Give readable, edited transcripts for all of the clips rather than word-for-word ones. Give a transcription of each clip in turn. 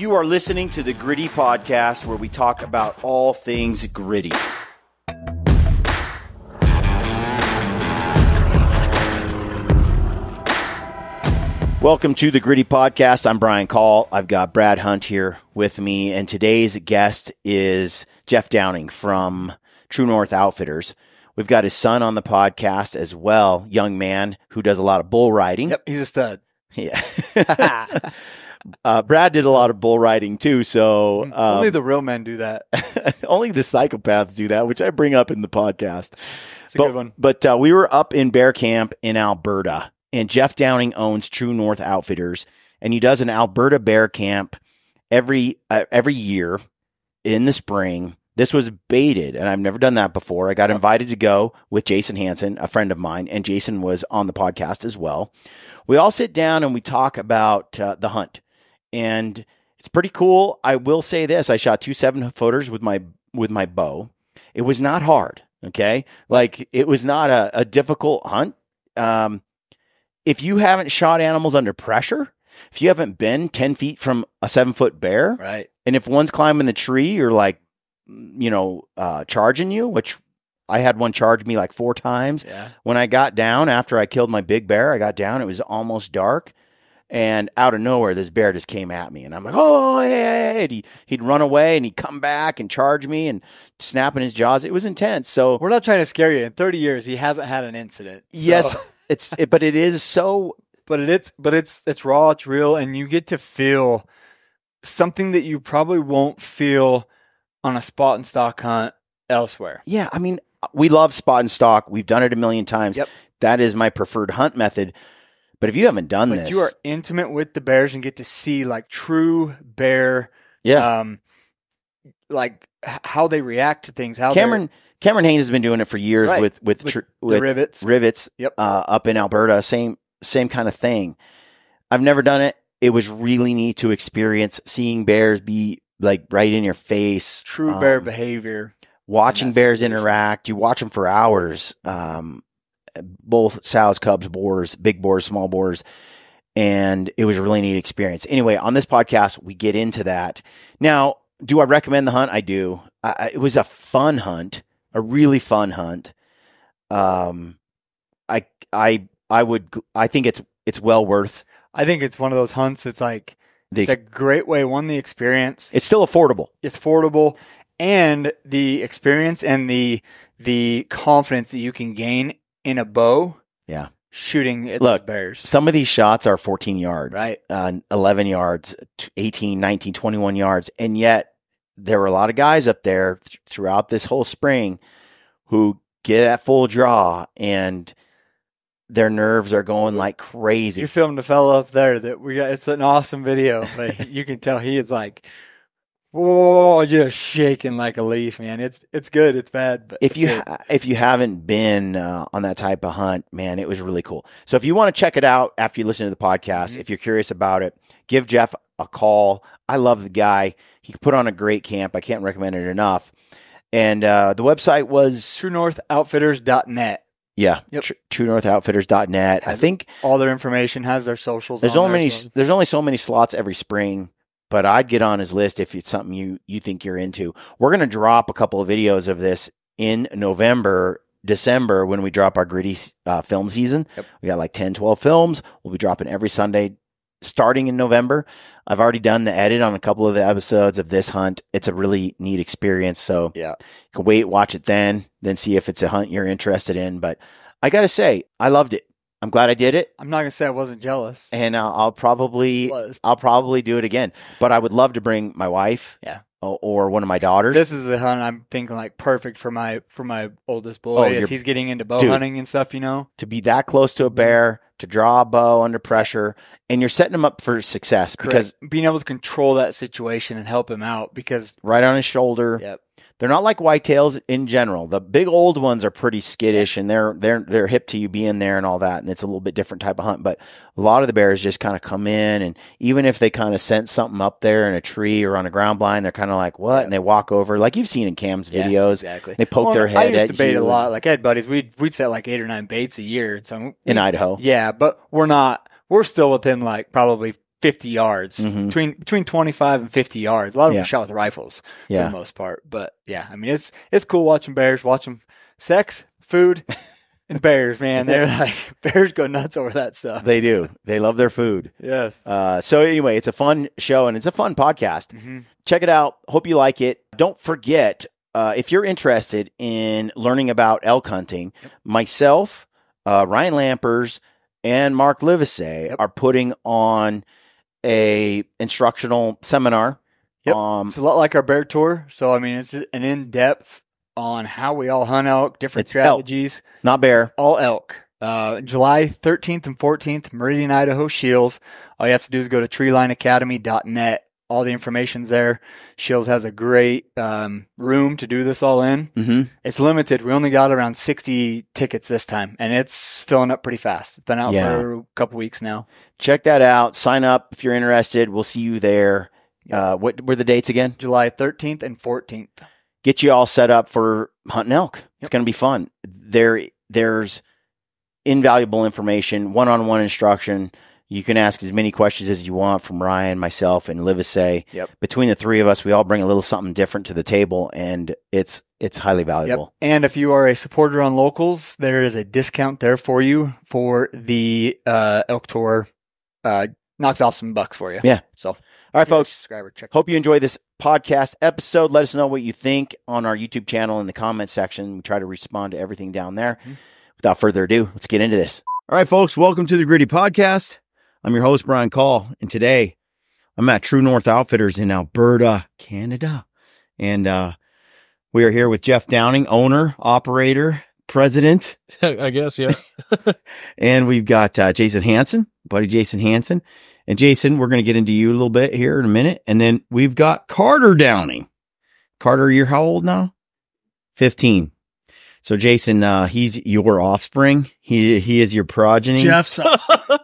You are listening to the Gritty Podcast, where we talk about all things gritty. Welcome to the Gritty Podcast. I'm Brian Call. I've got Brad Hunt here with me, and today's guest is Jeff Downing from True North Outfitters. We've got his son on the podcast as well, young man who does a lot of bull riding. Yep, he's a stud. Yeah. Brad did a lot of bull riding too, so only the real men do that. Only the psychopaths do that, which I bring up in the podcast. It's a good one. But we were up in bear camp in Alberta, and Jeff Downing owns True North Outfitters, and he does an Alberta bear camp every year in the spring. This was baited, and I've never done that before. I got invited to go with Jason Hansen, a friend of mine, and Jason was on the podcast as well. We all sit down and we talk about the hunt, and it's pretty cool. I will say this: I shot 2 7-footers with my bow. It was not hard. Okay, like it was not a difficult hunt. If you haven't shot animals under pressure, if you haven't been 10 feet from a 7-foot bear, right, and if one's climbing the tree or like, charging you, which I had one charge me like 4 times. Yeah. When I got down after I killed my big bear, I got down, it was almost dark, and out of nowhere, this bear just came at me, and I'm like, oh, hey. He'd run away, and he'd come back and charge me and snapping his jaws. It was intense. So we're not trying to scare you. In 30 years, he hasn't had an incident. So. Yes. But it is so, but it's raw, it's real, and you get to feel something that you probably won't feel on a spot and stock hunt elsewhere. Yeah, I mean, we love spot and stock. We've done it a million times. Yep. That is my preferred hunt method. But if you haven't done this, you are intimate with the bears and get to see like true bear, like how they react to things. Cameron Haynes has been doing it for years, right, with the rivets. Yep. Up in Alberta, same kind of thing. I've never done it. It was really neat to experience seeing bears be like right in your face. True bear behavior. Watching bears interact. You watch them for hours. Both sows, cubs, boars, big boars, small boars. And it was a really neat experience. Anyway, on this podcast, we get into that. Now, do I recommend the hunt? I do. It was a fun hunt. A really fun hunt. I think it's well worth. I think it's one of those hunts. It's like it's a great way. One, the experience. It's still affordable. It's affordable, and the experience and the confidence that you can gain in a bow. Yeah, shooting at the bears. Some of these shots are 14 yards, right? 11 yards, 18, 19, 21 yards, and yet there were a lot of guys up there throughout this whole spring who get at full draw and their nerves are going like crazy. You filmed a fellow up there that we got. It's an awesome video, but you can tell he is like, whoa, just shaking like a leaf, man. It's good. It's bad. But if you haven't been on that type of hunt, man, it was really cool. So if you want to check it out after you listen to the podcast, if you're curious about it, give Jeff a call. I love the guy. He put on a great camp. I can't recommend it enough. And the website was TrueNorthOutfitters.net. Yeah, yep. TrueNorthOutfitters.net. I think all their information has their socials. There's only so many slots every spring, but I'd get on his list if it's something you think you're into. We're going to drop a couple of videos of this in November, December when we drop our gritty film season. Yep. We got like 10, 12 films. We'll be dropping every Sunday starting in November. I've already done the edit on a couple of the episodes of this hunt. It's a really neat experience. So yeah, you can wait, watch it then see if it's a hunt you're interested in. But I got to say, I loved it. I'm glad I did it. I'm not going to say I wasn't jealous. And I'll probably do it again. But I would love to bring my wife. Yeah. Or one of my daughters. This is the hunt I'm thinking like perfect for my oldest boy as he's getting into bow hunting and stuff, to be that close to a bear, to draw a bow under pressure, and you're setting him up for success. Correct. Because being able to control that situation and help him out because right on his shoulder. Yep. They're not like whitetails in general. The big old ones are pretty skittish, and they're hip to you being there and all that, and it's a little bit different type of hunt. But a lot of the bears just kind of come in, and even if they kind of sense something up there in a tree or on a ground blind, they're kind of like, what? Yeah. And they walk over, like you've seen in Cam's videos. Yeah, exactly. They poke their head at you. I used to bait a lot. Like I had buddies, we'd set like 8 or 9 baits a year. So in Idaho. Yeah, but we're still within like probably 50 yards, between 25 and 50 yards. A lot of them shot with rifles for the most part. But yeah, I mean, it's cool watching bears, watching sex, food, and bears, man. They're like, bears go nuts over that stuff. They do. They love their food. Yes. So anyway, it's a fun show and it's a fun podcast. Check it out. Hope you like it. Don't forget, if you're interested in learning about elk hunting, myself, Ryan Lampers, and Mark Livesey are putting on a instructional seminar. It's a lot like our bear tour. So, I mean, it's just an in-depth on how we all hunt elk, different strategies. Elk, not bear. All elk. July 13th and 14th, Meridian, Idaho, Shields. All you have to do is go to treelineacademy.net. All the information's there. Shields has a great room to do this all in. It's limited. We only got around 60 tickets this time, and it's filling up pretty fast. It's been out for a couple weeks now. Check that out. Sign up if you're interested. We'll see you there. What were the dates again? July 13th and 14th. Get you all set up for hunting elk. It's going to be fun. There's invaluable information, one-on-one instruction. You can ask as many questions as you want from Ryan, myself, and Livesey. Between the three of us, we all bring a little something different to the table, and it's highly valuable. And if you are a supporter on Locals, there is a discount there for you for the elk tour. Knocks off some bucks for you. So, all right, folks. Hope you enjoy this podcast episode. Let us know what you think on our YouTube channel in the comment section. We try to respond to everything down there. Without further ado, let's get into this. All right, folks. Welcome to the Gritty Podcast. I'm your host, Brian Call, and today I'm at True North Outfitters in Alberta, Canada. And we are here with Jeff Downing, owner, operator, president. I guess, yeah. And we've got Jason Hansen, buddy Jason Hansen. And Jason, we're going to get into you a little bit here in a minute. And then we've got Carter Downing. Carter, you're how old now? 15. So Jason, he's your offspring. He is your progeny. Jeff's offspring.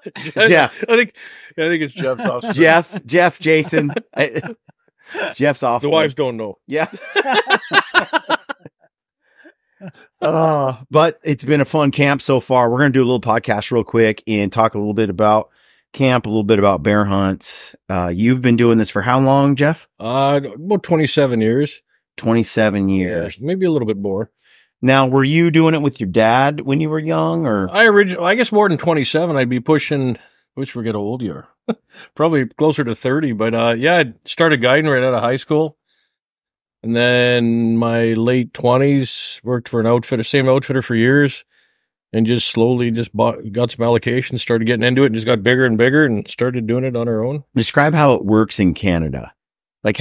Jeff. I think it's Jeff's offspring. Jeff, Jason. Jeff's offspring. The wives don't know. Yeah. But it's been a fun camp so far. We're going to do a little podcast real quick and talk a little bit about camp, a little bit about bear hunts. You've been doing this for how long, Jeff? About 27 years. 27 years. Yeah, maybe a little bit more. Now, were you doing it with your dad when you were young, or? I guess more than 27. I'd be pushing, I always forget how old you are. Probably closer to 30, but I started guiding right out of high school. And then my late 20s, worked for an outfitter, same outfitter for years, and just slowly got some allocations, started getting into it, and just got bigger and bigger and started doing it on our own. Describe how it works in Canada. Like,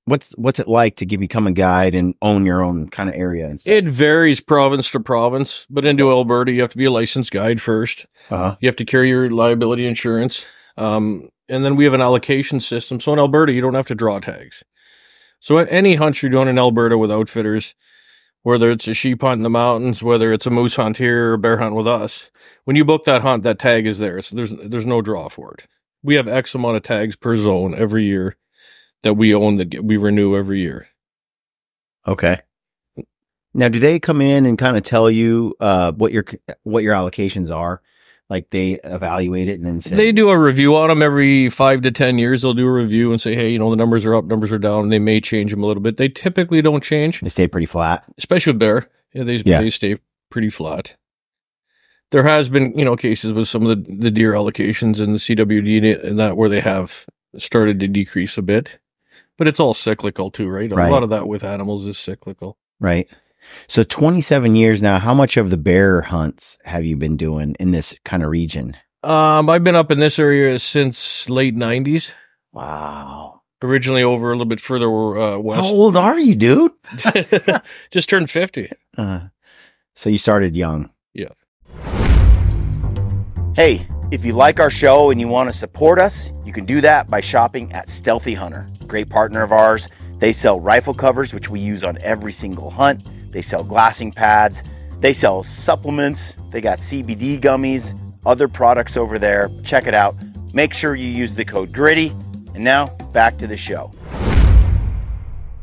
what's it like to become a guide and own your own kind of area and stuff? It varies province to province, but into Alberta, you have to be a licensed guide first. You have to carry your liability insurance. And then we have an allocation system. So in Alberta, you don't have to draw tags. So any hunt you're doing in Alberta with outfitters, whether it's a sheep hunt in the mountains, whether it's a moose hunt here or a bear hunt with us, when you book that hunt, that tag is there. So there's no draw for it. We have X amount of tags per zone every year that we own, that we renew every year. Okay. Now, do they come in and kind of tell you what your allocations are? Like, they evaluate it and then say, they do a review on them every 5 to 10 years. They'll do a review and say, hey, the numbers are up, numbers are down. They may change them a little bit. They typically don't change. They stay pretty flat, especially with bear. They stay pretty flat. There has been, cases with some of the deer allocations and the CWD and that where they have started to decrease a bit. But it's all cyclical too, right? A lot of that with animals is cyclical. Right. So 27 years now, how much of the bear hunts have you been doing in this kind of region? I've been up in this area since late 90s. Wow. Originally over a little bit further west. How old are you, dude? Just turned 50. So you started young. Yeah. Hey, if you like our show and you want to support us, you can do that by shopping at Stealthy Hunter, a great partner of ours. They sell rifle covers, which we use on every single hunt. They sell glassing pads. They sell supplements. They got CBD gummies, other products over there. Check it out. Make sure you use the code GRITTY. And now, back to the show.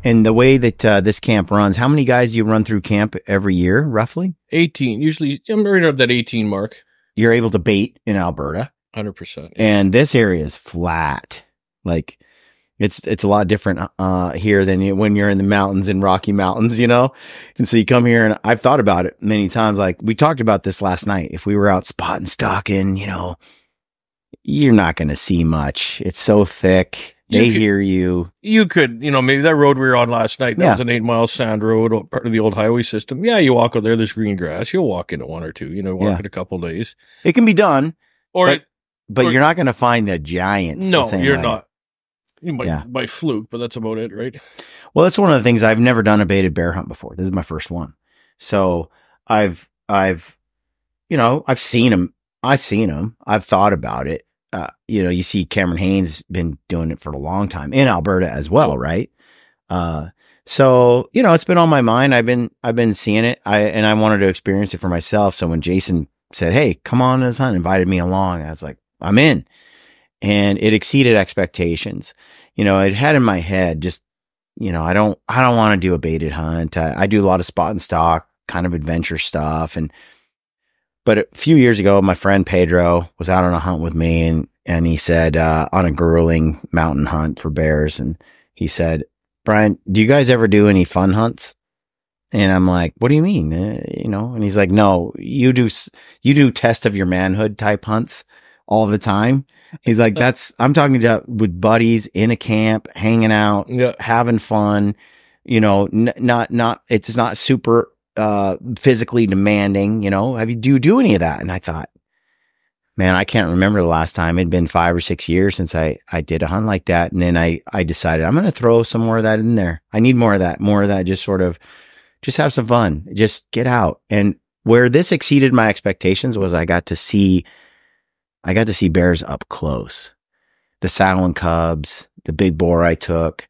And the way that this camp runs, how many guys do you run through camp every year, roughly? 18. Usually, I'm right up that 18 mark. You're able to bait in Alberta. 100%. And this area is flat. Like it's a lot different here than when you're in the mountains in Rocky Mountains, you know? And so you come here, and I've thought about it many times. Like we talked about this last night. If we were out spotting, stalking, you know, you're not going to see much. It's so thick. They hear you. You could, you know, maybe that road we were on last night, that was an 8-mile sand road, part of the old highway system. Yeah, you walk out there, there's green grass. You'll walk into one or two, you know, walk it a couple of days. It can be done. But Or you're not going to find the giants. No, the same you're way. not. You might by fluke, but that's about it, right? Well, that's one of the things. I've never done a baited bear hunt before. This is my first one. So I've, you know, I've seen them. I've thought about it. You know, you see Cameron Haynes been doing it for a long time in Alberta as well, right? So, you know, it's been on my mind. I've been seeing it. And I wanted to experience it for myself. So when Jason said, "Hey, come on to this hunt," invited me along, I was like, I'm in. And it exceeded expectations. You know, it had in my head just, you know, I don't want to do a baited hunt. I do a lot of spot and stalk kind of adventure stuff. But a few years ago, my friend Pedro was out on a hunt with me, and he said, on a grueling mountain hunt for bears. And he said, "Brian, do you guys ever do any fun hunts?" And I'm like, "What do you mean?" You know, and he's like, "No, you do test of your manhood type hunts all the time." He's like, I'm talking about with buddies in a camp, hanging out, having fun, you know, it's not super, physically demanding, you know. Do you do any of that? And I thought, man, I can't remember the last time. It'd been 5 or 6 years since I did a hunt like that. And then I decided I'm going to throw some more of that in there. I need more of that, just sort of, just have some fun, just get out. And where this exceeded my expectations was I got to see bears up close, the sow and cubs, the big boar I took.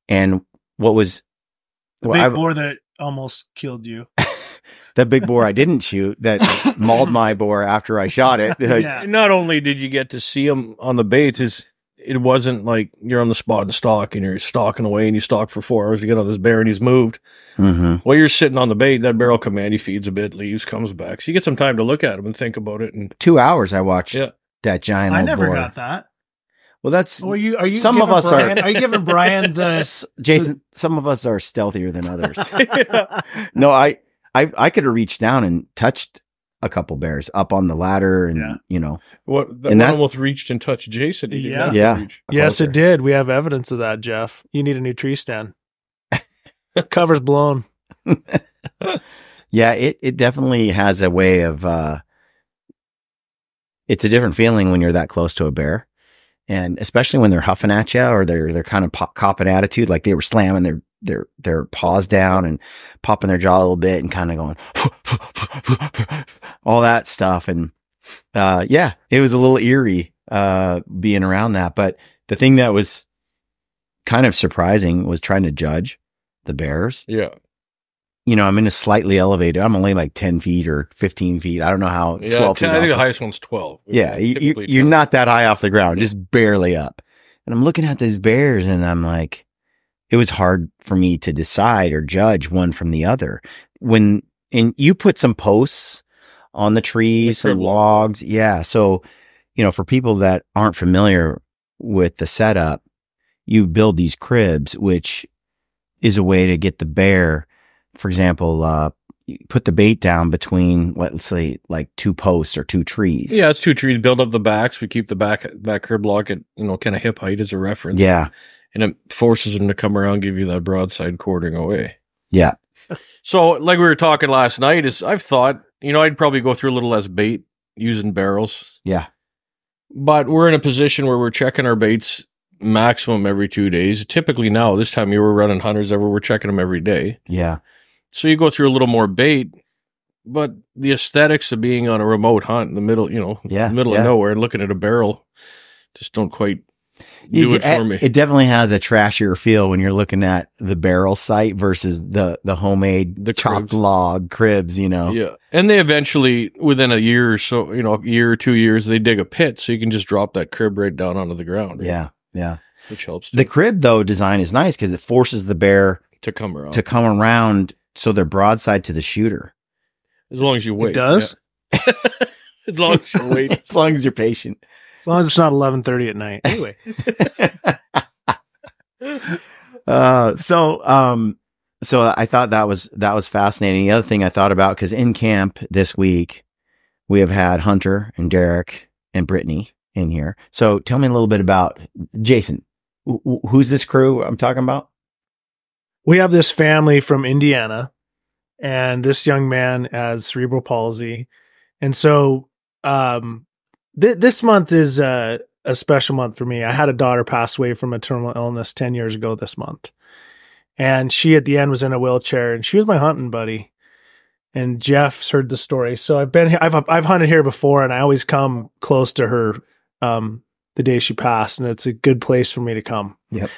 And what was the big boar that almost killed you. The big boar I didn't shoot that mauled my boar after I shot it. Yeah. Not only did you get to see them on the baits, it wasn't like you're on the spot and stalk and you're stalking away and you stalk for 4 hours to get on this bear and he's moved. Mm-hmm. While you're sitting on the bait, that bear will come in, he feeds a bit, leaves, comes back. So you get some time to look at him and think about it. And 2 hours I watched that giant old boar. got that. Well, that's... Are you some of us Brian, are you giving Brian Jason, some of us are stealthier than others. No, I could have reached down and touched a couple bears up on the ladder and, you know. That almost reached and touched Jason. Yeah. Yes, it did. We have evidence of that, Jeff. You need a new tree stand. Cover's blown. Yeah, it definitely has a way of, it's a different feeling when you're that close to a bear. And especially when they're huffing at you or they're kind of copping attitude, like they were slamming their paws down and popping their jaw a little bit and kind of going all that stuff. And it was a little eerie being around that. But the thing that was kind of surprising was trying to judge the bears. Yeah. You know, I'm in a slightly elevated. I'm only like 10 feet or 15 feet. I don't know how. 12 feet. I think the highest one's 12. Yeah, you're not that high off the ground, just barely up. And I'm looking at these bears, and I'm like, it was hard for me to decide or judge one from the other. And you put some posts on the trees, some logs, So, you know, for people that aren't familiar with the setup, you build these cribs, which is a way to get the bear. For example, you put the bait down between, let's say, like 2 posts or 2 trees. Yeah, it's 2 trees. Build up the backs. We keep the back crib log at, you know, kind of hip height as a reference. Yeah. And it forces them to come around, give you that broadside quartering away. Yeah. So, like we were talking last night, I've thought, you know, I'd probably go through a little less bait using barrels. Yeah. But we're in a position where we're checking our baits maximum every 2 days. Typically now, this time of year, we're running hunters we're checking them every day. Yeah. So you go through a little more bait, but the aesthetics of being on a remote hunt in the middle, you know, middle of nowhere and looking at a barrel just don't quite do it for me. It definitely has a trashier feel when you're looking at the barrel site versus the homemade chopped log cribs, you know. Yeah. And they eventually, within a year or so, you know, a year or 2 years, they dig a pit so you can just drop that crib right down onto the ground. Right? Yeah. Yeah. Which helps. The crib, though, design is nice because it forces the bear to come around. So they're broadside to the shooter. As long as you wait. It does? Yeah. As long as you wait. As long as you're patient. As long as it's not 11:30 at night. Anyway. So I thought that was fascinating. The other thing I thought about, because in camp this week, we have had Hunter and Derek and Brittany in here. So tell me a little bit about Jason. Who's this crew I'm talking about? We have this family from Indiana, and this young man has cerebral palsy. And so this month is a special month for me. I had a daughter pass away from a terminal illness 10 years ago this month. And she at the end was in a wheelchair, and she was my hunting buddy. And Jeff's heard the story. So I've hunted here before, and I always come close to her the day she passed, and it's a good place for me to come. Yep.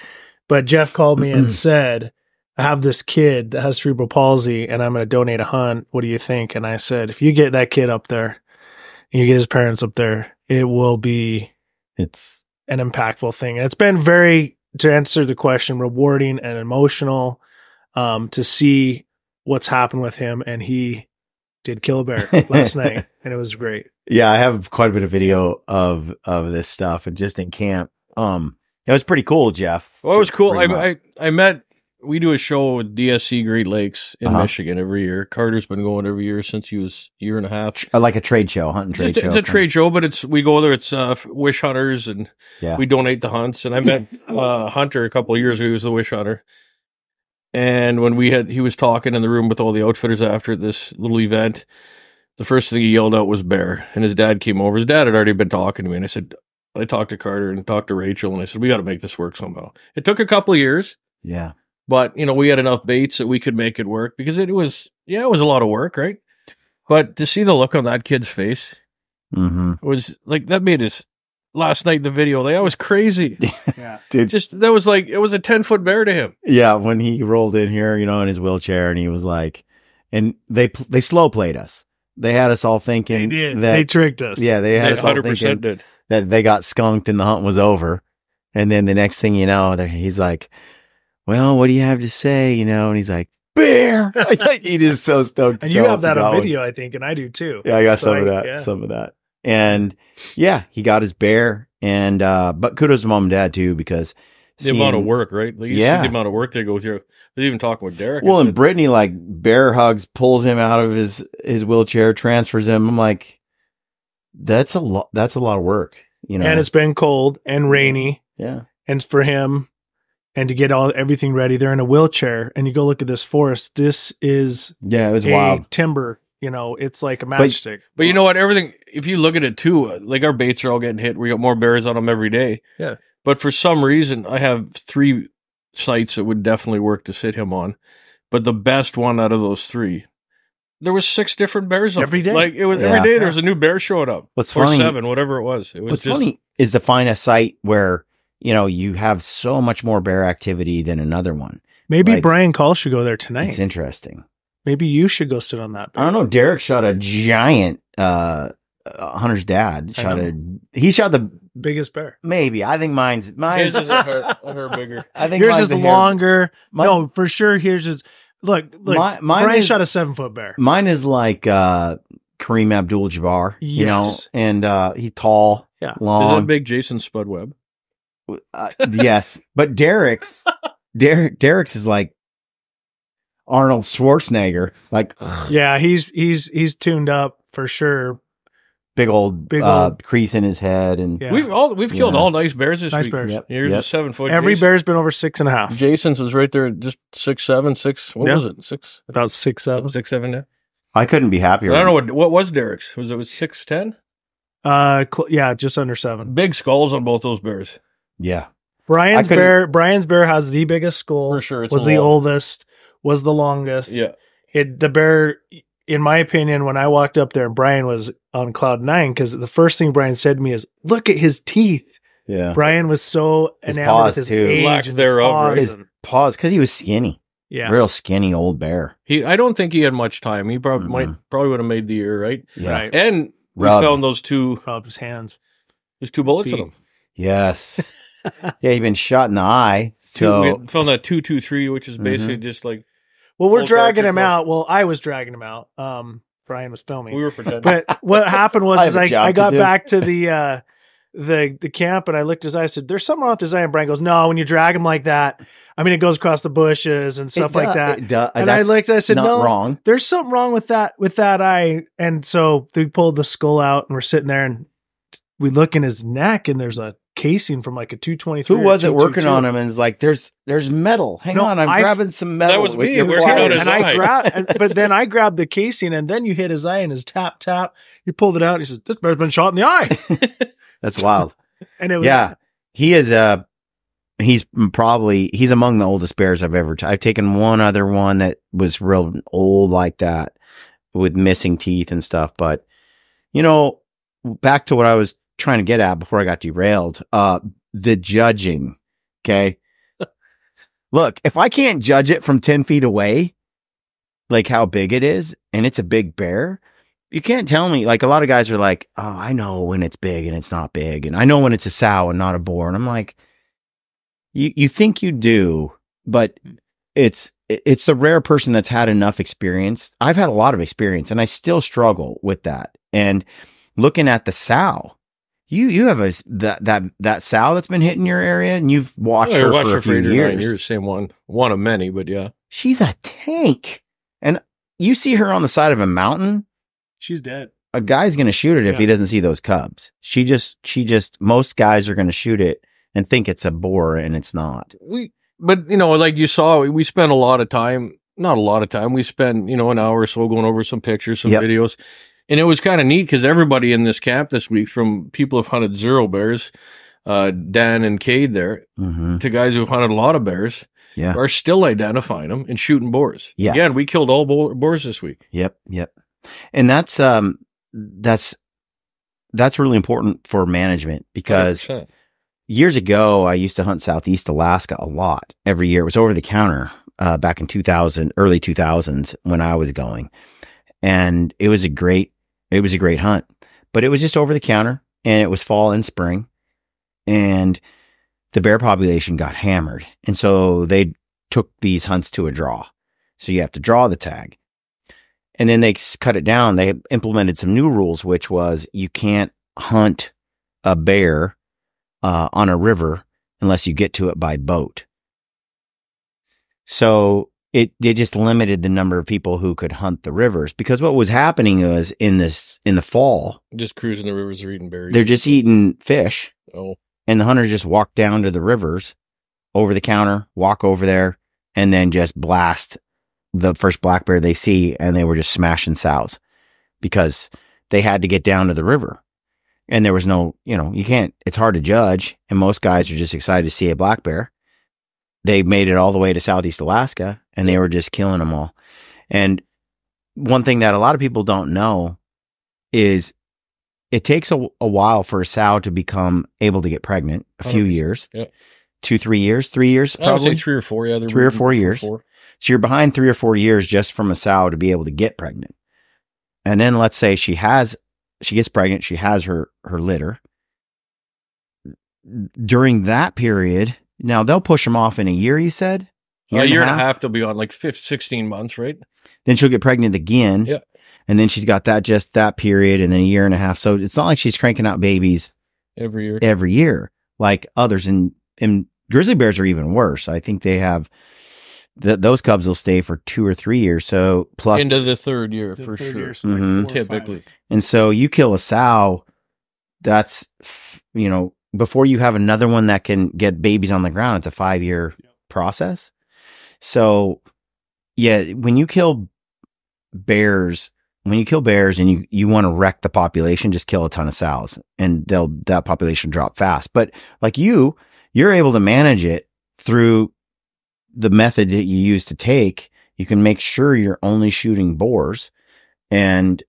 But Jeff called me and said, I have this kid that has cerebral palsy, and I'm going to donate a hunt. What do you think? And I said, if you get that kid up there and you get his parents up there, it will be an impactful thing. And it's been very, to answer the question, rewarding and emotional to see what's happened with him. And he did kill a bear last night, and it was great. Yeah, I have quite a bit of video of this stuff, and just in camp. It was pretty cool, Jeff. Well, it was cool. I met. We do a show with DSC Great Lakes in Michigan every year. Carter's been going every year since he was a year and a half. Like a trade show, hunting trade show. It's a trade show, but we go there. It's wish hunters, and we donate the hunts. And I met Hunter a couple of years ago. He was the wish hunter. And when he was talking in the room with all the outfitters after this little event, the first thing he yelled out was bear. And his dad came over. His dad had already been talking to me. And I talked to Carter and talked to Rachel, and I said, we got to make this work somehow. It took a couple of years. Yeah. But, we had enough baits that we could make it work, because it was a lot of work, right? But to see the look on that kid's face, it was like, that made us, last night in the video, I was crazy. Yeah. Dude. That was like, it was a 10-foot bear to him. Yeah, when he rolled in here, in his wheelchair, and he was like, and they slow played us. They had us all thinking They did. that They tricked us. Yeah, they had us all 100% thinking did. that they got skunked and the hunt was over. And then the next thing you know, he's like, well, what do you have to say? And he's like, bear. He just so stoked. And you have that on video, I think, and I do too. Yeah, I got some of that. And yeah, he got his bear. And but kudos to mom and dad too, because the amount of work, right? Like, you see the amount of work they go through. I was even talking with Derek. Well, and Brittany, like, bear hugs, pulls him out of his wheelchair, transfers him. I'm like, that's a lot of work, And it's been cold and rainy. Yeah. And for him, and to get everything ready, they're in a wheelchair, and you go look at this forest. This is it was wild timber. It's like a matchstick. But you know what? Everything, if you look at it too, like, our baits are all getting hit. We got more bears on them every day. Yeah. But for some reason, I have 3 sites that would definitely work to sit him on. But the best one out of those 3, there was 6 different bears every day. Like, it was every day there was a new bear showing up. What's funny, 7, whatever it was. It was funny is to find a site where you have so much more bear activity than another one. Maybe Brian Call should go there tonight. It's interesting. Maybe you should go sit on that bear. I don't know. Derek shot a giant, Hunter's dad he shot the biggest bear. Maybe. I think mine's his is a hair bigger. I think yours is longer. No, for sure. Here's his, look, Brian shot a 7-foot bear. Mine is like, Kareem Abdul-Jabbar, and, he's tall, long. Is that big Jason Spudweb? Yes, but Derek's is like Arnold Schwarzenegger. Like, yeah, he's tuned up for sure. Big old crease in his head, and we've killed all nice bears this week. Bears. Yep. Here's a 7-foot. Every bear's been over 6.5. Jason's was right there, just 6'7", 6. What was it? 6. About 6'7". 6'7". Yeah. I couldn't be happier. I don't know what was Derek's. Was it 6'10"? Just under 7. Big skulls on both those bears. Yeah. Brian's bear has the biggest skull. For sure. Was the oldest, was the longest. Yeah. The bear, in my opinion, when I walked up there, Brian was on cloud 9, because the first thing Brian said to me is, look at his teeth. Yeah. Brian was so enamored with his age. Lack thereof. His paws, because he was skinny. Yeah. Real skinny old bear. I don't think he had much time. He probably would have made the year, right? Yeah. Right. And we found those 2. Rubbed his hands. There's 2 bullets in them. Yes. Yeah, he'd been shot in the eye. So we found that 223, which is basically just like. Well, we're dragging him out. Well, I was dragging him out. Brian was filming. We were pretending. But what happened was I I got back to the camp and I looked at his eye. I said, "There's something wrong with his eye." And Brian goes, "No, when you drag him like that, I mean, it goes across the bushes and stuff like that." And I looked, I said, "No, wrong. There's something wrong with that eye." And so we pulled the skull out and we're sitting there and we look in his neck and there's a casing from like a 223. Who was it working on him and is like, there's metal. Hang on, I'm grabbing some metal. That was with me your working on his and eye. I grabbed, but then I grabbed the casing and then you hit his eye and his tap. You pulled it out. And he says, "This bear's been shot in the eye." That's wild. And it was, he is he's among the oldest bears I've ever I've taken one other one that was real old like that with missing teeth and stuff. But, you know, back to what I was trying to get at before I got derailed, the judging. Okay. Look, if I can't judge it from 10 feet away, like how big it is, and it's a big bear, you can't tell me, like a lot of guys are like, "Oh, I know when it's big and it's not big. And I know when it's a sow and not a boar." And I'm like, you think you do, but it's the rare person that's had enough experience. I've had a lot of experience and I still struggle with that. And looking at the sow, you have that sow that's been hitting your area and you've watched her for a few years. Same one of many, but yeah. She's a tank. And you see her on the side of a mountain. she's dead. A guy's going to shoot it if he doesn't see those cubs. Most guys are going to shoot it and think it's a boar and it's not. But you know, like you saw, we spent a lot of time, not a lot of time. We spent, you know, an hour or so going over some pictures, some videos. And it was kind of neat because everybody in this camp this week, from people who've hunted 0 bears, Dan and Cade there, to guys who've hunted a lot of bears, are still identifying them and shooting boars. Yeah. Again, we killed all boars this week. Yep. And that's really important for management because 100%. Years ago, I used to hunt Southeast Alaska a lot. Every year. It was over the counter, back in early 2000s when I was going. And it was a great hunt, but it was just over the counter and it was fall and spring and the bear population got hammered. And so they took these hunts to a draw. So you have to draw the tag. And then they cut it down. They implemented some new rules, which was you can't hunt a bear on a river unless you get to it by boat. So they just limited the number of people who could hunt the rivers because what was happening was in the fall, just cruising the rivers or eating berries. They're just eating fish. Oh. And the hunters just walk down to the rivers over the counter, walk over there, and then just blast the first black bear they see. And they were just smashing sows because they had to get down to the river. And there was no, it's hard to judge. And most guys are just excited to see a black bear. They made it all the way to Southeast Alaska and they were just killing them all. And one thing that a lot of people don't know is it takes a while for a sow to become able to get pregnant, a few years, 2-3 years, 3 years, probably. I would say 3 or 4. Yeah. 3 or 4 years. 4. So you're behind 3 or 4 years just from a sow to be able to get pregnant. And then let's say she gets pregnant, she has her litter. During that period, now they'll push them off in a year, you said? A year and a half, they'll be on like 16 months, right? Then she'll get pregnant again. Yeah. And then she's got that period and then a year and a half. So it's not like she's cranking out babies every year, like others. And grizzly bears are even worse. I think they have those cubs will stay for 2 or 3 years. So plus into the 3rd year for sure. So like 4 typically. And so you kill a sow, that's, before you have another one that can get babies on the ground, it's a 5-year process. So yeah, when you kill bears and you want to wreck the population, just kill a ton of sows and that population drop fast. But like you're able to manage it through the method that you use to take. You can make sure you're only shooting boars and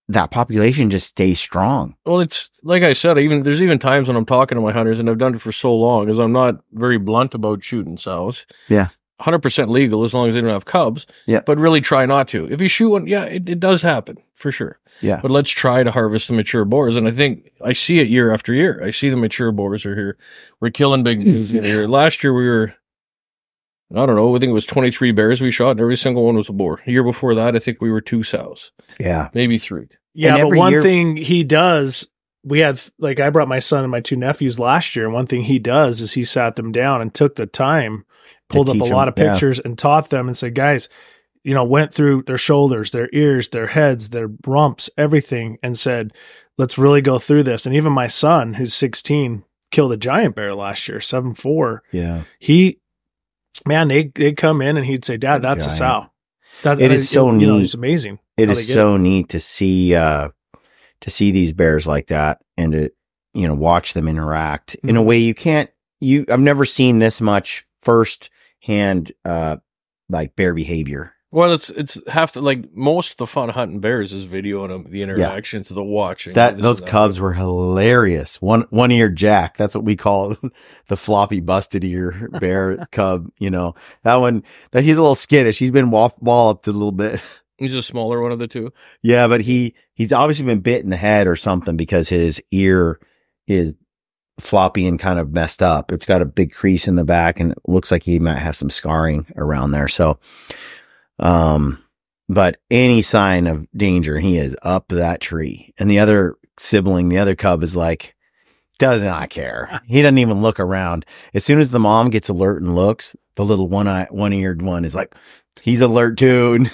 that population just stays strong. Well, it's like I said, there's even times when I'm talking to my hunters and I've done it for so long because I'm not very blunt about shooting sows. Yeah. 100% legal as long as they don't have cubs. Yeah. But really try not to. If you shoot one, it does happen for sure. Yeah. But let's try to harvest the mature boars. And I think I see it year after year. I see the mature boars are here. We're killing big news in here. Last year we were I don't know. I think it was 23 bears we shot, and every single one was a boar. The year before that, I think we were 2 sows. Yeah. Maybe 3. Yeah, And but every one year- thing he does, we had, like, I brought my son and my 2 nephews last year, and one thing he does is he sat them down and took the time, pulled up a teach lot them, of pictures and taught them and said, guys, you know, went through their shoulders, their ears, their heads, their rumps, everything, and said, let's really go through this. And even my son, who's 16, killed a giant bear last year, 7.4. Yeah. They'd come in and he'd say, Dad, that's a sow. It is so You know, neat. it's amazing. It how is they get so neat to see these bears like that and to, you know, watch them interact in a way you can't, I've never seen this much first-hand, like bear behavior. Well, it's half the, like, most of the fun hunting bears is videoing them, the interactions, the watching. Those cubs were hilarious. One-eared Jack. That's what we call the floppy busted ear bear cub. You know, that one, he's a little skittish. He's been walloped a little bit. He's a smaller one of the 2. Yeah, but he's obviously been bit in the head or something because his ear is floppy and kind of messed up. It's got a big crease in the back and it looks like he might have some scarring around there. So, but any sign of danger, he is up that tree. And the other sibling, the other cub is like, does not care. He doesn't even look around. As soon as the mom gets alert and looks, the little one-eared one is like, he's alert too.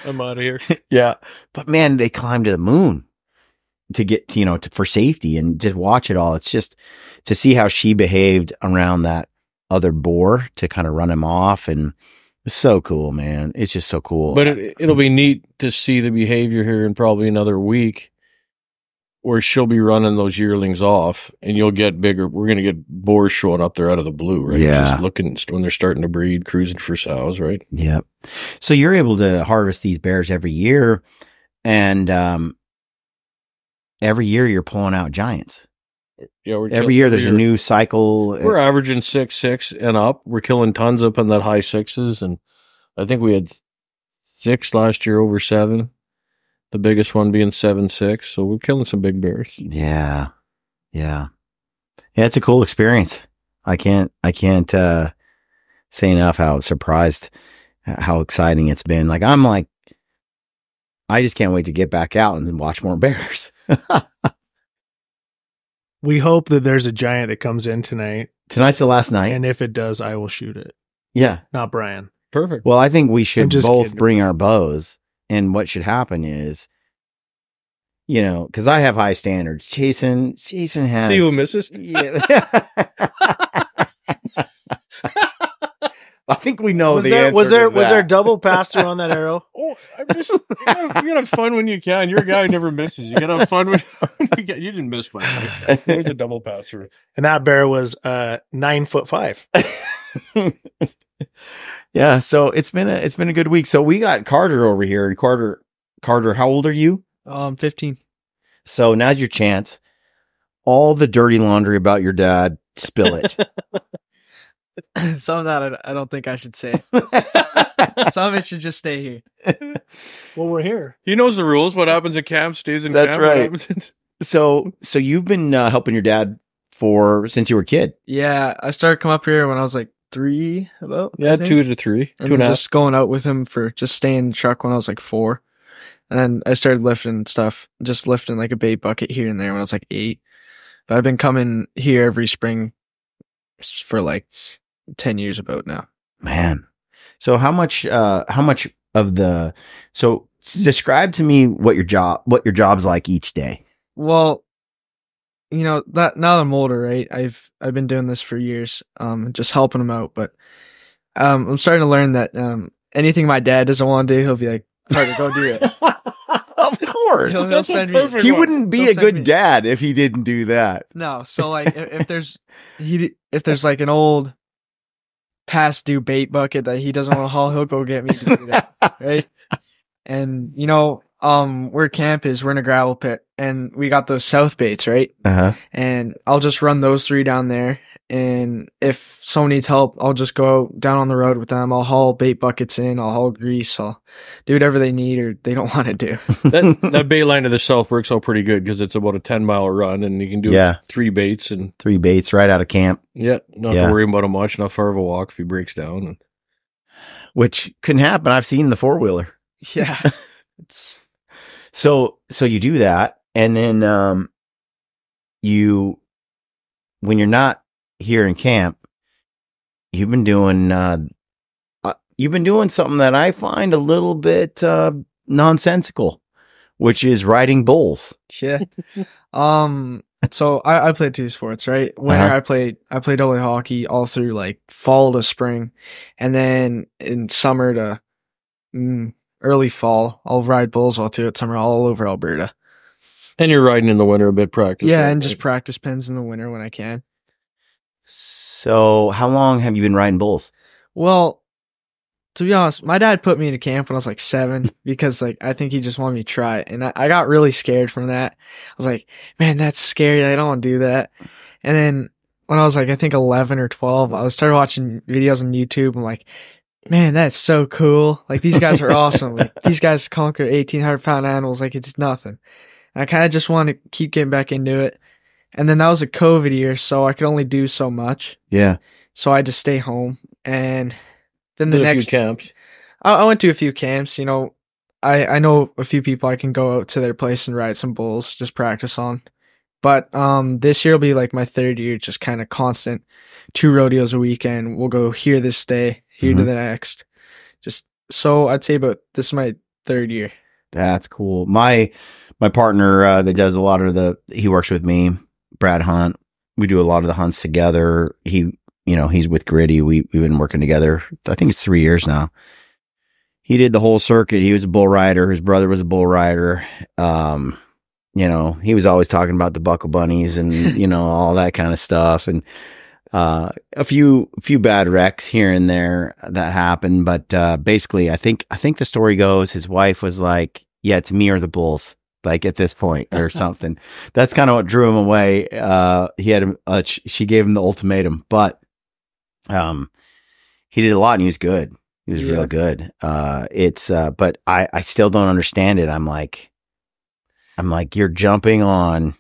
I'm out of here. Yeah. But man, they climb to the moon to get, you know, for safety and just watch it all. It's just to see how she behaved around that other boar to kind of run him off. And it's so cool, man. It's just so cool. But it'll be neat to see the behavior here in probably another week where she'll be running those yearlings off and you'll get bigger. We're going to get boars showing up there out of the blue, right? Yeah. Just looking when they're starting to breed, cruising for sows, right? Yep. So you're able to harvest these bears every year. And, every year you're pulling out giants. Yeah. Every year there's a new cycle. We're averaging 6 and up. We're killing tons up in that high 6s. And I think we had 6 last year over 7. The biggest one being 7.6. So we're killing some big bears. Yeah. Yeah. Yeah. It's a cool experience. I can't say enough how surprised, how exciting it's been. Like, I just can't wait to get back out and watch more bears. We hope that there's a giant that comes in tonight. Tonight's the last night. And if it does, I will shoot it. Yeah. Not Brian. Perfect. Well, I think we should just both kidding. bring our bows. And what should happen is, you know, because I have high standards. Jason has. See who misses? Yeah. I think we know Was the there, answer. was there to was there that. double pass through on that arrow? Oh, I'm just you gotta have fun when you can. You're a guy who never misses. You gotta have fun when you didn't miss my night. There's a double pass through. And that bear was 9'5". Yeah, so it's been a good week. So we got Carter over here. And Carter, how old are you? 15. So now's your chance. All the dirty laundry about your dad, spill it. Some of that I don't think I should say. Some of it should just stay here. Well, we're here. He knows the rules. What happens at camp stays in That's camp. right. What happens So you've been helping your dad since you were a kid. Yeah, I started coming up here when I was like 3, about. yeah, I think. 2 to 3. And 2 and a half. just going out with him for just staying in the truck when I was like 4. And then I started lifting stuff, just lifting like a bait bucket here and there when I was like 8. But I've been coming here every spring for like 10 years about now. Man. So how much of the, so describe to me what your job's like each day. Well, you know, that now that I'm older, right? I've been doing this for years, just helping him out. But I'm starting to learn that anything my dad doesn't want to do, he'll be like, "Carter, go do it." Of course. He'll send me. perfect He one. wouldn't be He'll a send good me. dad if he didn't do that. No, so like if there's like an old past due bait bucket that he doesn't want to haul, he'll go get me to do that, right? And you know, where camp is, we're in a gravel pit, and we got those south baits, right? And I'll just run those 3 down there, and if someone needs help, I'll just go down on the road with them. I'll haul bait buckets in, I'll haul grease, I'll do whatever they need or they don't want to do. That bait line to the south works out pretty good because it's about a 10-mile run, and you can do 3 baits and 3 baits right out of camp. Not to worry about him much. Not far of a walk if he breaks down, which can happen. I've seen the 4-wheeler. Yeah, it's so you do that, and then you, when you're not here in camp, you've been doing something that I find a little bit nonsensical, which is riding bulls. Yeah. So I played 2 sports, right? Winter I played only hockey all through like fall to spring, and then in summer to early fall, I'll ride bulls all through it summer all over Alberta. And you're riding in the winter a bit, practice. Yeah, and just practice pens in the winter when I can. So how long have you been riding bulls? Well, to be honest, my dad put me into camp when I was like 7 because like I think he just wanted me to try it. And I got really scared from that. I was like, man, that's scary. I don't want to do that. And then when I was like, I think 11 or 12, I started watching videos on YouTube. I'm like, man, that's so cool. Like these guys are awesome. Like these guys conquer 1,800-pound animals like it's nothing. And I kind of just want to keep getting back into it. And then that was a COVID year, so I could only do so much. Yeah. So I had to stay home. And then the Did next a few camps. I went to a few camps. You know, I know a few people I can go out to their place and ride some bulls, just practice on. But this year will be like my 3rd year, just kind of constant 2 rodeos a weekend. We'll go here this day, here to the next. Just so I'd say about this is my 3rd year. That's cool. My partner that does a lot of he works with me, Brad Hunt. We do a lot of the hunts together. He's with Gritty. We've been working together. I think it's 3 years now. He did the whole circuit. He was a bull rider. His brother was a bull rider. He was always talking about the buckle bunnies and, all that kind of stuff. And, a few bad wrecks here and there that happened. But, basically I think the story goes, his wife was like, yeah, it's me or the bulls. Like at this point or something. That's kind of what drew him away. She gave him the ultimatum, but, he did a lot and he was good. He was real good. But I still don't understand it. I'm like, you're jumping on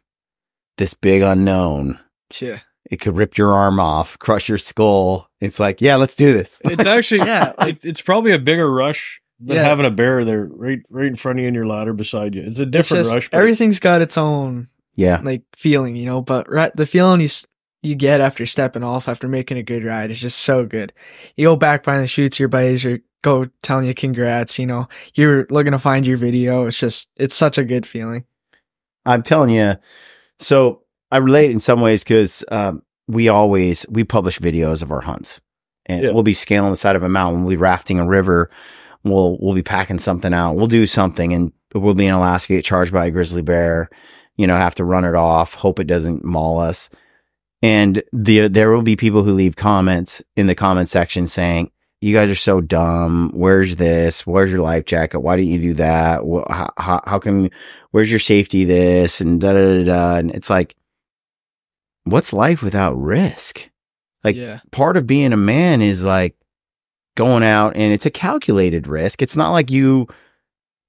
this big unknown. Yeah. It could rip your arm off, crush your skull. It's like, yeah, let's do this. It's actually, it's probably a bigger rush than having a bear there right in front of you and your ladder beside you. It's a different rush. Everything's got its own feeling, but the feeling you get after stepping off, after making a good ride is just so good. You go back behind the chutes, your buddies are go telling you congrats, you're looking to find your video. It's such a good feeling. I'm telling you. So I relate in some ways because we publish videos of our hunts, and we'll be scaling the side of a mountain, we'll be rafting a river, we'll be packing something out, we'll do something, and we'll be in Alaska, get charged by a grizzly bear, have to run it off, hope it doesn't maul us. And there will be people who leave comments in the comment section saying, you guys are so dumb. Where's this? Where's your life jacket? Why didn't you do that? How come, where's your safety this? And da da da. And it's like, what's life without risk? Like part of being a man is like going out, and it's a calculated risk. It's not like you're